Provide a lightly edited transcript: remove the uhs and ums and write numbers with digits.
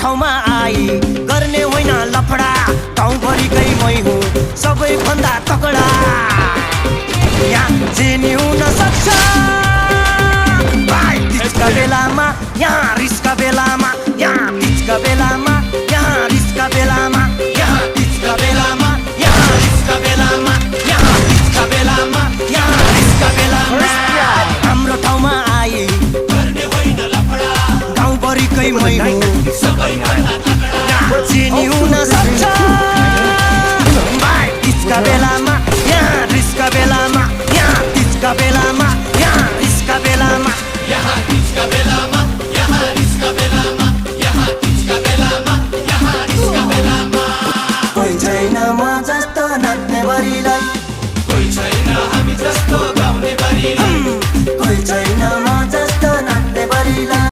ठाउँमा आई गर्ने होइन लफडा गाउँभरिकै मै हुँ सबैभन्दा तगडा यहाँ जेनी हुन सक्छ तिजका बेलामा यहाँ रिसका बेलामा यहाँ तिजका बेलामा यहाँ रिसका बेलामा यहाँ तिजका बेलामा यहाँ रिसका बेलामा यहाँ तिजका बेलामा यहाँ रिसका बेलामा हाम्रो ठाउँमा आई गर्ने होइन लफडा गाउँभरिकै मै हुँ